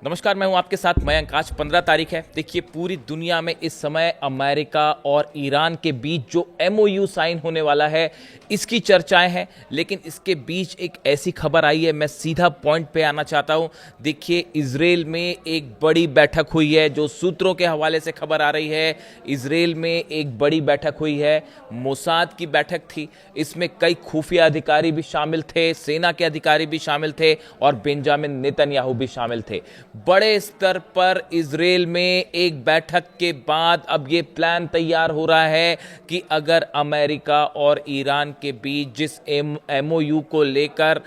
नमस्कार, मैं हूं आपके साथ मयंक। आज 15 तारीख है। देखिए, पूरी दुनिया में इस समय अमेरिका और ईरान के बीच जो एमओयू साइन होने वाला है, इसकी चर्चाएं हैं। लेकिन इसके बीच एक ऐसी खबर आई है, मैं सीधा पॉइंट पे आना चाहता हूं। देखिए, इजराइल में एक बड़ी बैठक हुई है। जो सूत्रों के हवाले से खबर आ रही है, इजराइल में एक बड़ी बैठक हुई है। मोसाद की बैठक थी। इसमें कई खुफिया अधिकारी भी शामिल थे, सेना के अधिकारी भी शामिल थे और बेंजामिन नेतन्याहू भी शामिल थे। बड़े स्तर पर इजराइल में एक बैठक के बाद अब यह प्लान तैयार हो रहा है कि अगर अमेरिका और ईरान के बीच जिस एमओयू को लेकर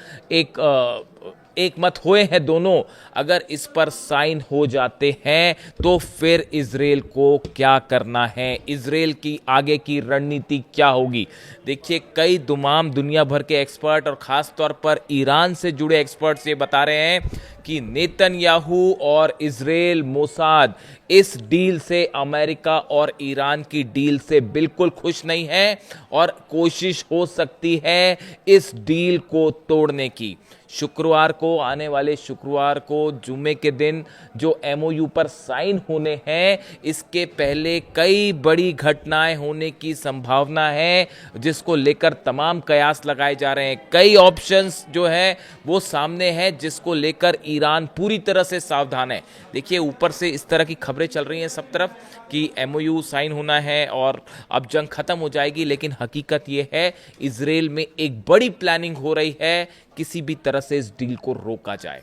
एक मत हुए हैं दोनों, अगर इस पर साइन हो जाते हैं तो फिर इजराइल को क्या करना है, इजराइल की आगे की रणनीति क्या होगी। देखिए, कई तमाम दुनिया भर के एक्सपर्ट और खास तौर पर ईरान से जुड़े एक्सपर्ट्स ये बता रहे हैं कि नेतन्याहू और इजराइल मोसाद इस डील से, अमेरिका और ईरान की डील से बिल्कुल खुश नहीं है और कोशिश हो सकती है इस डील को तोड़ने की। शुक्रवार को, आने वाले शुक्रवार को, जुमे के दिन जो एमओयू पर साइन होने हैं, इसके पहले कई बड़ी घटनाएं होने की संभावना है, जिसको लेकर तमाम कयास लगाए जा रहे हैं। कई ऑप्शंस जो है वो सामने हैं, जिसको लेकर ईरान पूरी तरह से सावधान है। देखिए, ऊपर से इस तरह की खबरें चल रही हैं सब तरफ कि एमओयू साइन होना है और अब जंग खत्म हो जाएगी, लेकिन हकीकत यह है इजराइल में एक बड़ी प्लानिंग हो रही है, किसी भी तरह से इस डील को रोका जाए।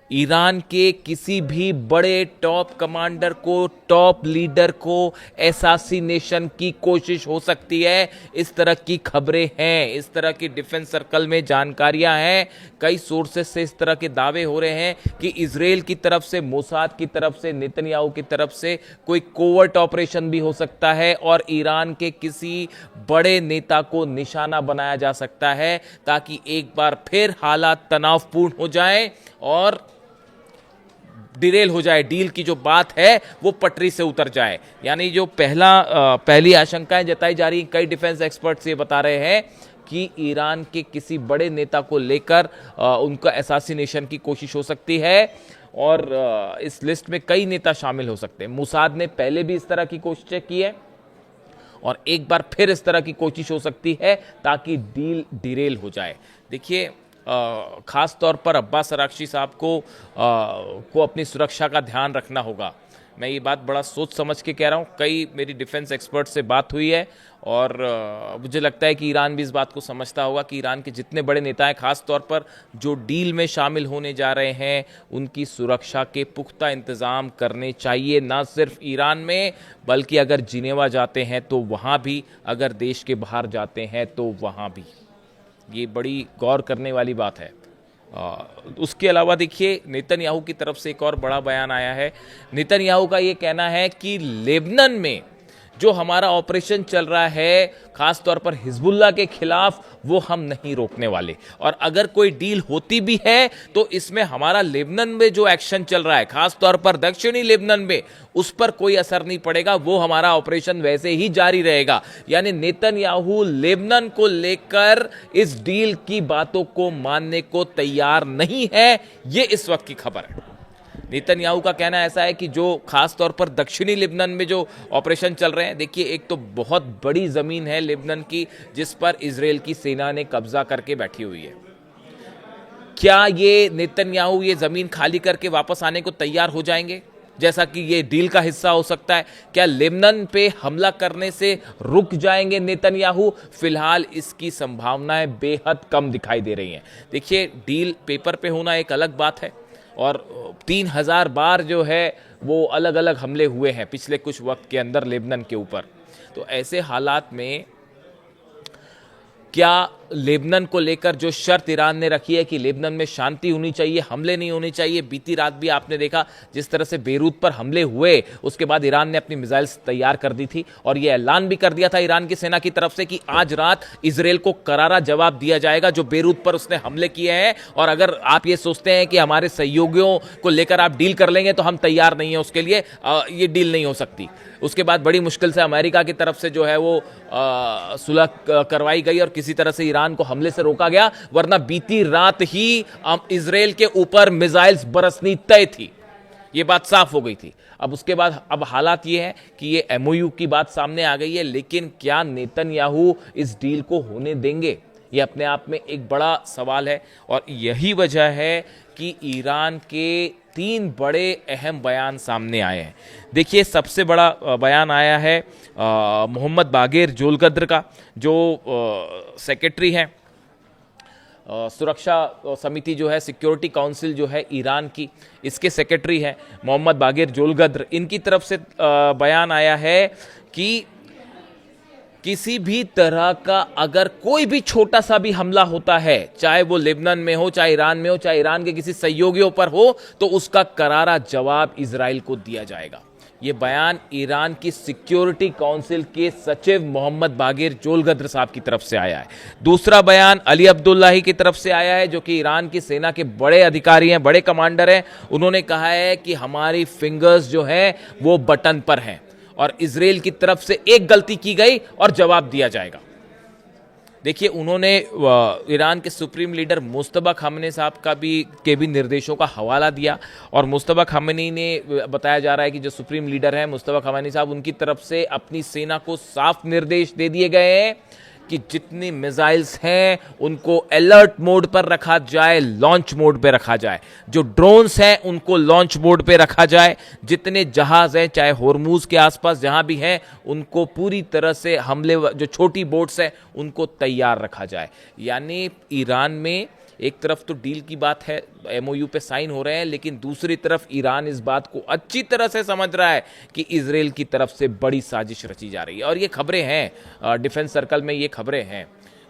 ईरान के किसी भी बड़े टॉप कमांडर को, टॉप लीडर को असैसिनेशन की कोशिश हो सकती है, इस तरह की खबरें हैं, इस तरह की डिफेंस सर्कल में जानकारियां हैं। कई सोर्सेस से इस तरह के दावे हो रहे हैं कि इजराइल की तरफ से, मोसाद की तरफ से, नेतन्याहू की तरफ से कोई कोवर्ट ऑपरेशन भी हो सकता है और ईरान के किसी बड़े नेता को निशाना बनाया जा सकता है, ताकि एक बार फिर हालात तनावपूर्ण हो जाए और डिरेल हो जाए, डील की जो बात है वो पटरी से उतर जाए। यानी जो पहली आशंकाएं जताई जा रही, कई डिफेंस एक्सपर्ट्स ये बता रहे हैं कि ईरान के किसी बड़े नेता को लेकर उनका असैसिनेशन की कोशिश हो सकती है और इस लिस्ट में कई नेता शामिल हो सकते हैं। मोसाद ने पहले भी इस तरह की कोशिशें की है और एक बार फिर इस तरह की कोशिश हो सकती है ताकि डील डिरेल हो जाए। देखिए, खास तौर पर अब्बास अराक्ची साहब को अपनी सुरक्षा का ध्यान रखना होगा। मैं ये बात बड़ा सोच समझ के कह रहा हूँ। कई मेरी डिफेंस एक्सपर्ट से बात हुई है और मुझे लगता है कि ईरान भी इस बात को समझता होगा कि ईरान के जितने बड़े नेता हैं, खास तौर पर जो डील में शामिल होने जा रहे हैं, उनकी सुरक्षा के पुख्ता इंतज़ाम करने चाहिए, ना सिर्फ ईरान में बल्कि अगर जिनेवा जाते हैं तो वहाँ भी, अगर देश के बाहर जाते हैं तो वहाँ भी। ये बड़ी गौर करने वाली बात है। उसके अलावा देखिए, नेतन्याहू की तरफ से एक और बड़ा बयान आया है। नेतन्याहू का ये कहना है कि लेबनान में जो हमारा ऑपरेशन चल रहा है, खास तौर पर हिजबुल्लाह के खिलाफ, वो हम नहीं रोकने वाले और अगर कोई डील होती भी है तो इसमें हमारा लेबनान में जो एक्शन चल रहा है, खास तौर पर दक्षिणी लेबनान में, उस पर कोई असर नहीं पड़ेगा, वो हमारा ऑपरेशन वैसे ही जारी रहेगा। यानी नेतन्याहू लेबनान को लेकर इस डील की बातों को मानने को तैयार नहीं है। ये इस वक्त की खबर है। नेतन्याहू का कहना ऐसा है कि जो खास तौर पर दक्षिणी लेबनान में जो ऑपरेशन चल रहे हैं, देखिए, एक तो बहुत बड़ी जमीन है लेबनान की जिस पर इजराइल की सेना ने कब्जा करके बैठी हुई है। क्या ये नेतन्याहू ये जमीन खाली करके वापस आने को तैयार हो जाएंगे, जैसा कि ये डील का हिस्सा हो सकता है? क्या लेबनान पे हमला करने से रुक जाएंगे नेतन्याहू? फिलहाल इसकी संभावनाएं बेहद कम दिखाई दे रही हैं। देखिए, डील पेपर पे होना एक अलग बात है और 3000 बार जो है वो अलग अलग हमले हुए हैं पिछले कुछ वक्त के अंदर लेबनान के ऊपर। तो ऐसे हालात में क्या लेबनान को लेकर जो शर्त ईरान ने रखी है कि लेबनान में शांति होनी चाहिए, हमले नहीं होने चाहिए। बीती रात भी आपने देखा जिस तरह से बेरूत पर हमले हुए, उसके बाद ईरान ने अपनी मिसाइल्स तैयार कर दी थी और यह ऐलान भी कर दिया था ईरान की सेना की तरफ से कि आज रात इजराइल को करारा जवाब दिया जाएगा जो बेरूत पर उसने हमले किए हैं। और अगर आप ये सोचते हैं कि हमारे सहयोगियों को लेकर आप डील कर लेंगे तो हम तैयार नहीं है उसके लिए, ये डील नहीं हो सकती। उसके बाद बड़ी मुश्किल से अमेरिका की तरफ से जो है वो सुलह करवाई गई और किसी तरह से ईरान को हमले से रोका गया, वरना बीती रात ही इजराइल के ऊपर मिसाइल्स बरसनी तय थी। ये बात साफ हो गई थी। अब उसके बाद अब हालात ये है कि ये एमओयू की बात सामने आ गई है, लेकिन क्या नेतन्याहू इस डील को होने देंगे, ये अपने आप में एक बड़ा सवाल है। और यही वजह है कि ईरान के 3 बड़े अहम बयान सामने आए हैं। देखिए, सबसे बड़ा बयान आया है मोहम्मद बागेर जोलकद्र का, जो सेक्रेटरी हैं सुरक्षा समिति जो है, सिक्योरिटी काउंसिल जो है ईरान की, इसके सेक्रेटरी हैं मोहम्मद बागेर जोलकद्र। इनकी तरफ से बयान आया है कि किसी भी तरह का अगर कोई भी छोटा सा भी हमला होता है, चाहे वो लेबनान में हो, चाहे ईरान में हो, चाहे ईरान के किसी सहयोगियों पर हो, तो उसका करारा जवाब इजराइल को दिया जाएगा। ये बयान ईरान की सिक्योरिटी काउंसिल के सचिव मोहम्मद बागेर जोलकद्र साहब की तरफ से आया है। दूसरा बयान अली अब्दुल्लाही की तरफ से आया है, जो कि ईरान की सेना के बड़े अधिकारी हैं, बड़े कमांडर हैं। उन्होंने कहा है कि हमारी फिंगर्स जो हैं वो बटन पर हैं और इजराइल की तरफ से एक गलती की गई और जवाब दिया जाएगा। देखिए, उन्होंने ईरान के सुप्रीम लीडर मुस्तफा खामेनी साहब के भी निर्देशों का हवाला दिया, और मुस्तफा खामेनी ने बताया जा रहा है कि जो सुप्रीम लीडर हैं मुस्तफा खामेनी साहब, उनकी तरफ से अपनी सेना को साफ निर्देश दे दिए गए हैं कि जितनी मिसाइल्स हैं उनको अलर्ट मोड पर रखा जाए, लॉन्च मोड पे रखा जाए। जो ड्रोन्स हैं उनको लॉन्च मोड पे रखा जाए। जितने जहाज हैं, चाहे होर्मुज के आसपास जहां भी हैं, उनको पूरी तरह से हमले, जो छोटी बोट्स हैं उनको तैयार रखा जाए। यानी ईरान में एक तरफ तो डील की बात है, एमओयू पे साइन हो रहे हैं, लेकिन दूसरी तरफ ईरान इस बात को अच्छी तरह से समझ रहा है कि इजराइल की तरफ से बड़ी साजिश रची जा रही है। और ये खबरें हैं, डिफेंस सर्कल में ये खबरें हैं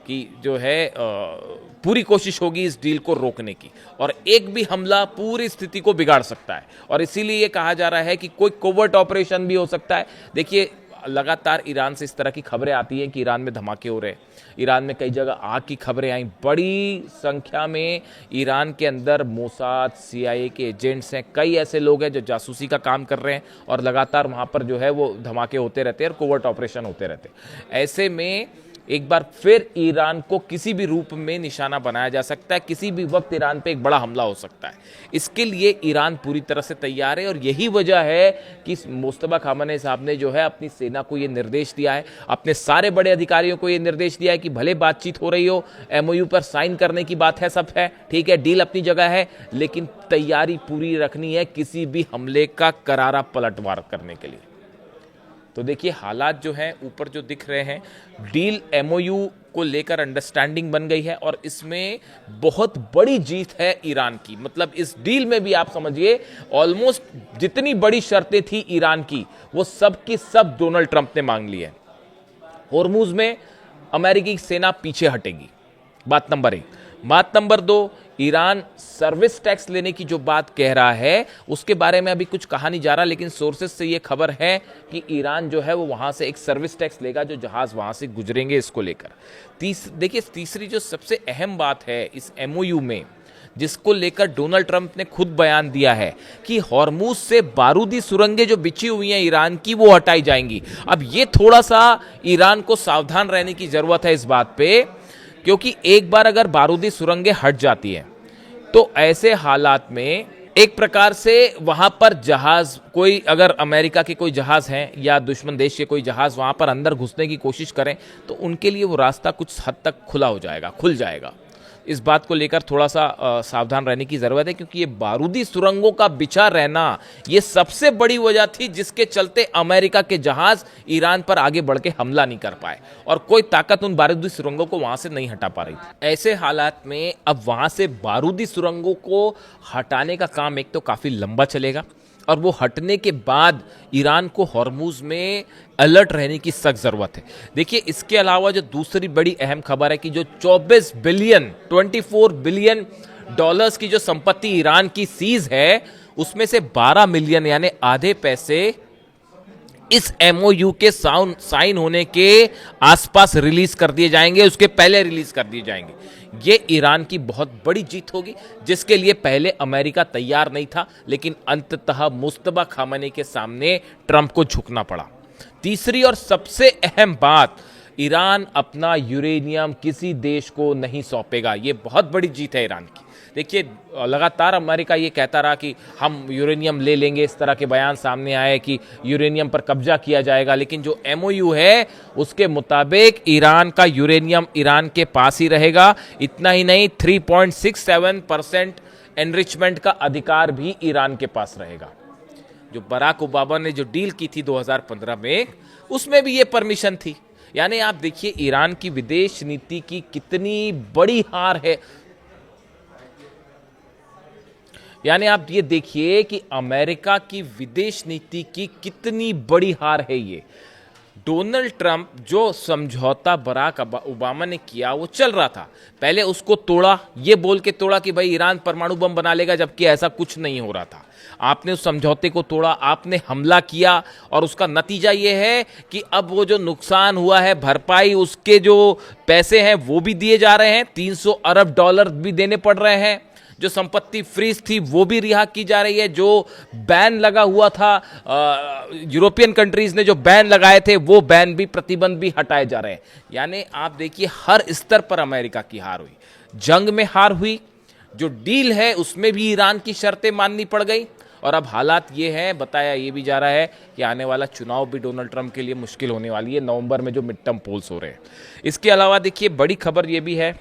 कि जो है पूरी कोशिश होगी इस डील को रोकने की, और एक भी हमला पूरी स्थिति को बिगाड़ सकता है। और इसीलिए ये कहा जा रहा है कि कोई कोवर्ट ऑपरेशन भी हो सकता है। देखिए, लगातार ईरान से इस तरह की खबरें आती हैं कि ईरान में धमाके हो रहे हैं, ईरान में कई जगह आग की खबरें आई। बड़ी संख्या में ईरान के अंदर मोसाद, सीआईए के एजेंट्स हैं, कई ऐसे लोग हैं जो जासूसी का काम कर रहे हैं, और लगातार वहाँ पर जो है वो धमाके होते रहते हैं और कोवर्ट ऑपरेशन होते रहते हैं। ऐसे में एक बार फिर ईरान को किसी भी रूप में निशाना बनाया जा सकता है, किसी भी वक्त ईरान पे एक बड़ा हमला हो सकता है। इसके लिए ईरान पूरी तरह से तैयार है, और यही वजह है कि मुस्तफा खामेनी साहब ने जो है अपनी सेना को ये निर्देश दिया है, अपने सारे बड़े अधिकारियों को ये निर्देश दिया है कि भले बातचीत हो रही हो, एमओयू पर साइन करने की बात है, सब है ठीक है, डील अपनी जगह है, लेकिन तैयारी पूरी रखनी है किसी भी हमले का करारा पलटवार करने के लिए। तो देखिए, हालात जो हैं ऊपर जो दिख रहे हैं, डील एमओयू को लेकर अंडरस्टैंडिंग बन गई है, और इसमें बहुत बड़ी जीत है ईरान की। मतलब इस डील में भी आप समझिए ऑलमोस्ट जितनी बड़ी शर्तें थी ईरान की, वो सब की सब डोनाल्ड ट्रंप ने मांग ली है। होर्मुज में अमेरिकी सेना पीछे हटेगी, बात नंबर 1। बात नंबर 2, ईरान सर्विस टैक्स लेने की जो बात कह रहा है उसके बारे में अभी कुछ कहा नहीं जा रहा, लेकिन सोर्सेस से ये खबर है कि ईरान जो है वो वहां से एक सर्विस टैक्स लेगा जो जहाज वहां से गुजरेंगे, इसको लेकर। देखिए, तीसरी जो सबसे अहम बात है इस एमओयू में, जिसको लेकर डोनाल्ड ट्रंप ने खुद बयान दिया है कि हॉर्मुज से बारूदी सुरंगें जो बिछी हुई हैं ईरान की, वो हटाई जाएंगी। अब ये थोड़ा सा ईरान को सावधान रहने की जरूरत है इस बात पे, क्योंकि एक बार अगर बारूदी सुरंगें हट जाती हैं तो ऐसे हालात में एक प्रकार से वहां पर जहाज, कोई अगर अमेरिका के कोई जहाज हैं या दुश्मन देश के कोई जहाज वहां पर अंदर घुसने की कोशिश करें, तो उनके लिए वो रास्ता कुछ हद तक खुल जाएगा। इस बात को लेकर थोड़ा सा सावधान रहने की ज़रूरत है, क्योंकि ये बारूदी सुरंगों का बिछा रहना ये सबसे बड़ी वजह थी जिसके चलते अमेरिका के जहाज ईरान पर आगे बढ़ के हमला नहीं कर पाए, और कोई ताकत उन बारूदी सुरंगों को वहां से नहीं हटा पा रही थी। ऐसे हालात में अब वहां से बारूदी सुरंगों को हटाने का काम एक तो काफ़ी लंबा चलेगा, और वो हटने के बाद ईरान को हॉर्मुज में अलर्ट रहने की सख्त जरूरत है। देखिए, इसके अलावा जो दूसरी बड़ी अहम खबर है कि जो 24 बिलियन डॉलर्स की जो संपत्ति ईरान की सीज है, उसमें से 12 मिलियन यानी आधे पैसे इस एमओयू के साइन होने के आसपास रिलीज कर दिए जाएंगे, उसके पहले रिलीज कर दिए जाएंगे। ये ईरान की बहुत बड़ी जीत होगी, जिसके लिए पहले अमेरिका तैयार नहीं था, लेकिन अंततः मुस्तफा खामेनी के सामने ट्रंप को झुकना पड़ा। तीसरी और सबसे अहम बात, ईरान अपना यूरेनियम किसी देश को नहीं सौंपेगा। ये बहुत बड़ी जीत है ईरान की। देखिए लगातार अमेरिका ये कहता रहा कि हम यूरेनियम ले लेंगे, इस तरह के बयान सामने आए कि यूरेनियम पर कब्जा किया जाएगा, लेकिन जो एमओयू है उसके मुताबिक ईरान का यूरेनियम ईरान के पास ही रहेगा। इतना ही नहीं, 3.67% एनरिचमेंट का अधिकार भी ईरान के पास रहेगा। जो बराक ओबामा ने जो डील की थी 2015 में, उसमें भी ये परमिशन थी। यानी आप देखिए ईरान की विदेश नीति की कितनी बड़ी हार है। यानी आप ये देखिए कि अमेरिका की विदेश नीति की कितनी बड़ी हार है ये। डोनाल्ड ट्रंप जो समझौता बराक ओबामा ने किया वो चल रहा था, पहले उसको तोड़ा, ये बोल के तोड़ा कि भाई ईरान परमाणु बम बना लेगा, जबकि ऐसा कुछ नहीं हो रहा था। आपने उस समझौते को तोड़ा, आपने हमला किया, और उसका नतीजा ये है कि अब वो जो नुकसान हुआ है, भरपाई उसके जो पैसे हैं वो भी दिए जा रहे हैं, $300 अरब भी देने पड़ रहे हैं। जो संपत्ति फ्रीज थी वो भी रिहा की जा रही है। जो बैन लगा हुआ था, यूरोपियन कंट्रीज ने जो बैन लगाए थे वो बैन भी, प्रतिबंध भी हटाए जा रहे हैं। यानी आप देखिए हर स्तर पर अमेरिका की हार हुई, जंग में हार हुई, जो डील है उसमें भी ईरान की शर्तें माननी पड़ गई, और अब हालात ये हैं, बताया ये भी जा रहा है कि आने वाला चुनाव भी डोनाल्ड ट्रंप के लिए मुश्किल होने वाली है, नवंबर में जो मिड टर्म पोल्स हो रहे हैं। इसके अलावा देखिए बड़ी खबर ये भी है,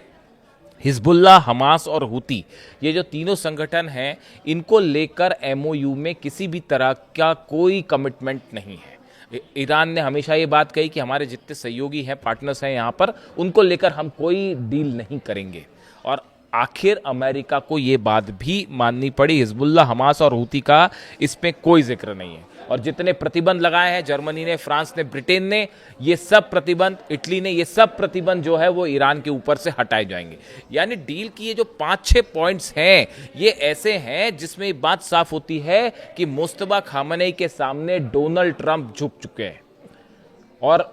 हिजबुल्लाह, हमास और हुती, ये जो तीनों संगठन हैं, इनको लेकर एमओयू में किसी भी तरह का कोई कमिटमेंट नहीं है। ईरान ने हमेशा ये बात कही कि हमारे जितने सहयोगी हैं, पार्टनर्स हैं यहाँ पर, उनको लेकर हम कोई डील नहीं करेंगे, और आखिर अमेरिका को ये बात भी माननी पड़ी। हिजबुल्लाह, हमास और हुती का इसमें कोई जिक्र नहीं है, और जितने प्रतिबंध लगाए हैं जर्मनी ने, फ्रांस ने, ब्रिटेन ने, ये सब प्रतिबंध, इटली ने, ये सब प्रतिबंध जो है वो ईरान के ऊपर से हटाए जाएंगे। यानी डील की ये जो 5-6 पॉइंट्स हैं, ये ऐसे हैं जिसमें बात साफ होती है कि मुस्तफा खामनेई के सामने डोनाल्ड ट्रंप झुक चुके हैं, और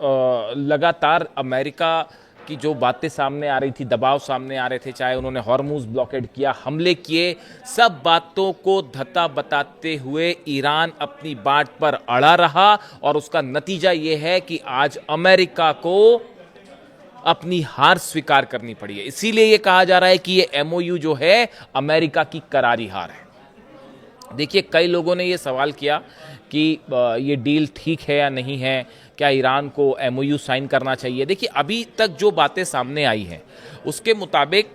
लगातार अमेरिका की जो बातें सामने आ रही थी, दबाव सामने आ रहे थे, चाहे उन्होंने हॉर्मुज ब्लॉकेड किया, हमले किए, सब बातों को धता बताते हुए ईरान अपनी बात पर अड़ा रहा, और उसका नतीजा यह है कि आज अमेरिका को अपनी हार स्वीकार करनी पड़ी है। इसीलिए यह कहा जा रहा है कि यह एमओयू जो है अमेरिका की करारी हार है। देखिए कई लोगों ने यह सवाल किया कि ये डील ठीक है या नहीं है, क्या ईरान को एमओयू साइन करना चाहिए। देखिए अभी तक जो बातें सामने आई हैं उसके मुताबिक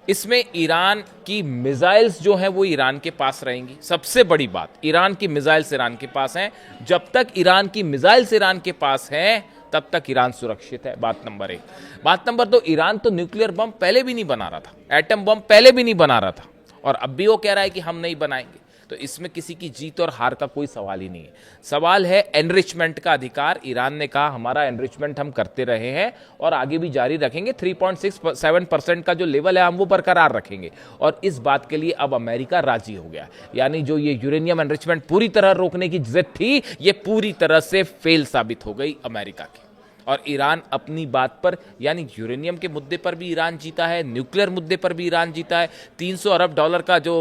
इसमें ईरान की मिसाइल्स जो हैं वो ईरान के पास रहेंगी। सबसे बड़ी बात, ईरान की मिसाइल्स ईरान के पास हैं। जब तक ईरान की मिसाइल्स ईरान के पास हैं तब तक ईरान सुरक्षित है, बात नंबर 1। बात नंबर 2, ईरान तो न्यूक्लियर बम पहले भी नहीं बना रहा था, एटम बम पहले भी नहीं बना रहा था, और अब भी वो कह रहा है कि हम नहीं बनाएंगे। तो इसमें किसी की जीत और हार का कोई सवाल ही नहीं है। सवाल है एनरिचमेंट का अधिकार। ईरान ने कहा हमारा एनरिचमेंट हम करते रहे हैं और आगे भी जारी रखेंगे, 3.67% का जो लेवल है हम वो बरकरार रखेंगे, और इस बात के लिए अब अमेरिका राजी हो गया। यानी जो ये यूरेनियम एनरिचमेंट पूरी तरह रोकने की जिद थी, ये पूरी तरह से फेल साबित हो गई अमेरिका की, और ईरान अपनी बात पर, यानी यूरेनियम के मुद्दे पर भी ईरान जीता है, न्यूक्लियर मुद्दे पर भी ईरान जीता है। $300 अरब का जो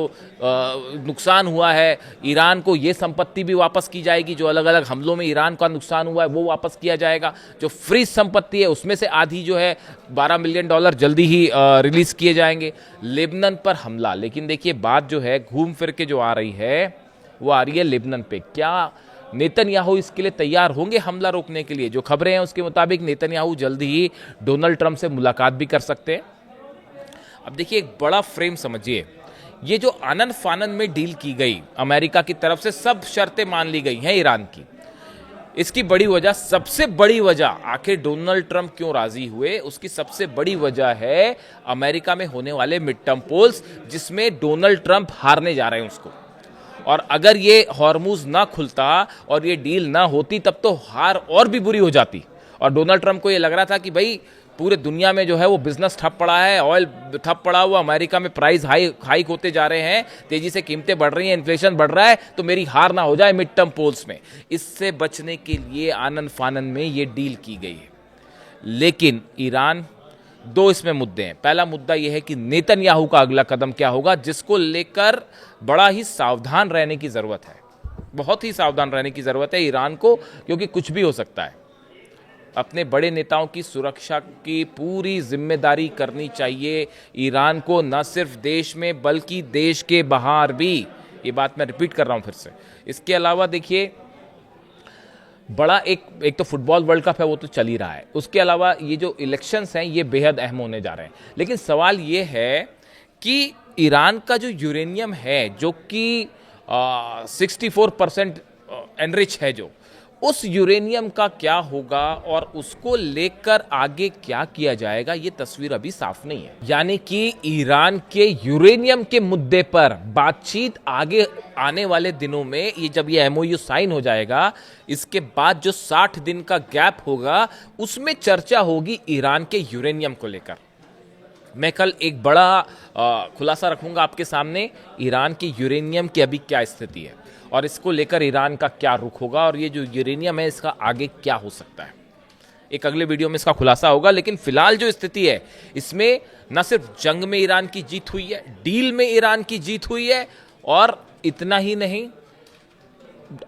नुकसान हुआ है, ईरान को ये संपत्ति भी वापस की जाएगी। जो अलग अलग हमलों में ईरान का नुकसान हुआ है वो वापस किया जाएगा। जो फ्रीज संपत्ति है उसमें से आधी जो है $12 मिलियन जल्दी ही रिलीज किए जाएंगे। लेबनान पर हमला, लेकिन देखिए बात जो है घूम फिर के जो आ रही है वो आ रही है लेबनान पे। क्या नेतन्याहू इसके लिए तैयार होंगे हमला रोकने के लिए? जो खबरें हैं उसके मुताबिक नेतन्याहू जल्दी ही डोनाल्ड ट्रंप से मुलाकात भी कर सकते हैं। अब देखिए एक बड़ा फ्रेम समझिए, ये जो आनन फानन में डील की गई अमेरिका की तरफ से, सब शर्तें मान ली गई हैं ईरान की। इसकी बड़ी वजह, सबसे बड़ी वजह, आखिर डोनाल्ड ट्रंप क्यों राजी हुए, उसकी सबसे बड़ी वजह है अमेरिका में होने वाले मिड टर्म पोल्स, जिसमें डोनाल्ड ट्रंप हारने जा रहे हैं उसको। और अगर ये हॉर्मुज ना खुलता और ये डील ना होती तब तो हार और भी बुरी हो जाती। और डोनाल्ड ट्रंप को ये लग रहा था कि भाई पूरे दुनिया में जो है वो बिजनेस ठप पड़ा है, ऑयल ठप पड़ा हुआ, अमेरिका में प्राइस हाइक होते जा रहे हैं, तेजी से कीमतें बढ़ रही हैं, इन्फ्लेशन बढ़ रहा है, तो मेरी हार ना हो जाए मिड टर्म पोल्स में। इससे बचने के लिए आनन फानन में ये डील की गई है। लेकिन ईरान, दो इसमें मुद्दे हैं। पहला मुद्दा यह है कि नेतन्याहू का अगला कदम क्या होगा, जिसको लेकर बड़ा ही सावधान रहने की जरूरत है, बहुत ही सावधान रहने की जरूरत है ईरान को, क्योंकि कुछ भी हो सकता है। अपने बड़े नेताओं की सुरक्षा की पूरी जिम्मेदारी करनी चाहिए ईरान को, न सिर्फ देश में बल्कि देश के बाहर भी। ये बात मैं रिपीट कर रहा हूं फिर से। इसके अलावा देखिए, बड़ा एक तो फुटबॉल वर्ल्ड कप है, वो तो चल ही रहा है। उसके अलावा ये जो इलेक्शंस हैं ये बेहद अहम होने जा रहे हैं। लेकिन सवाल ये है कि ईरान का जो यूरेनियम है, जो कि 64% एनरिच है, जो उस यूरेनियम का क्या होगा और उसको लेकर आगे क्या किया जाएगा, ये तस्वीर अभी साफ नहीं है। यानी कि ईरान के यूरेनियम के मुद्दे पर बातचीत आगे आने वाले दिनों में, ये जब ये एमओयू साइन हो जाएगा, इसके बाद जो 60 दिन का गैप होगा उसमें चर्चा होगी ईरान के यूरेनियम को लेकर। मैं कल एक बड़ा खुलासा रखूंगा आपके सामने, ईरान के यूरेनियम की अभी क्या स्थिति है और इसको लेकर ईरान का क्या रुख होगा, और ये जो यूरेनियम है इसका आगे क्या हो सकता है। एक अगले वीडियो में इसका खुलासा होगा। लेकिन फिलहाल जो स्थिति है, इसमें न सिर्फ जंग में ईरान की जीत हुई है, डील में ईरान की जीत हुई है, और इतना ही नहीं,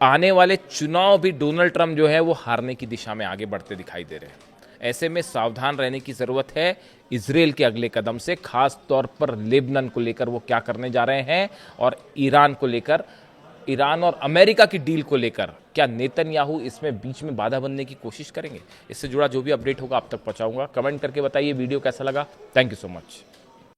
आने वाले चुनाव भी डोनाल्ड ट्रंप जो है वो हारने की दिशा में आगे बढ़ते दिखाई दे रहे हैं। ऐसे में सावधान रहने की जरूरत है इजराइल के अगले कदम से, खास तौर पर लेबनान को लेकर वो क्या करने जा रहे हैं, और ईरान को लेकर, ईरान और अमेरिका की डील को लेकर क्या नेतन्याहू इसमें बीच में बाधा बनने की कोशिश करेंगे। इससे जुड़ा जो भी अपडेट होगा आप तक पहुंचाऊंगा। कमेंट करके बताइए वीडियो कैसा लगा। Thank you so much.